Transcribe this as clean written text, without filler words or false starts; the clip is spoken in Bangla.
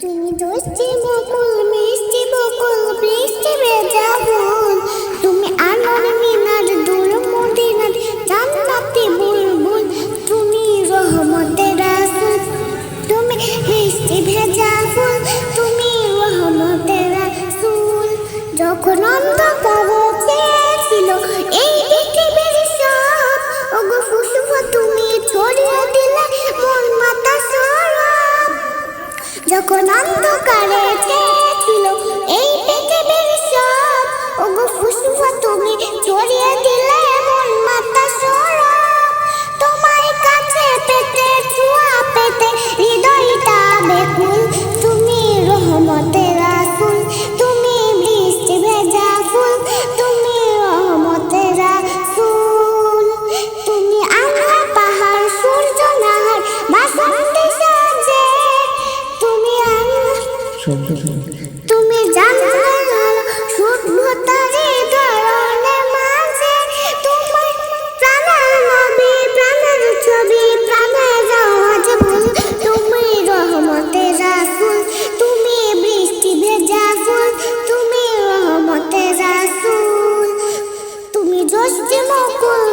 তুমি দোস্তি বকুল মিষ্টি বকুল বৃষ্টি ভেজা ফুল, তুমি আলোর মিনার দূর মদিনার জান্নাতি বুলবুল, তুমি রহমতের রাসূল, তুমি মিষ্টি ভেজা ফুল, তুমি রহমতের রাসূল। যখন অন্ধকার ছিল এই পৃথিবীর সব, ওগো খুশবু তুমি ছড়িয়ে দিলে মন মাতা সরব। যখন অন্ধকারে ছিল এই পৃথিবীর সব, ওগো খুশবু তুমি ছড়িয়ে দিলে মন মাতা সরব। তোমার কাছে পেতে ছোঁয়া পেতে হৃদয়টা বেকুল, তুমি রহমতের রাসূল, তুমি বৃষ্টি ভেজা ফুল, তুমি রহমতের রাসূল। তুমি আল্লাহ পাহাড় সূর্য নাহার বাসন্তী সাজে, তুমি আল্লাহ, তুমি জান্নাতুল সভ্যতারই ধরনের মাঝে, তোমার প্রাণের নবী প্রাণের ছবি প্রাণের জাহাজ ফুল, তুমি রহমতের রাসূল, তুমি বৃষ্টি ভেজা ফুল, তুমি রহমতের রাসূল। তুমি দোস্তি বকুল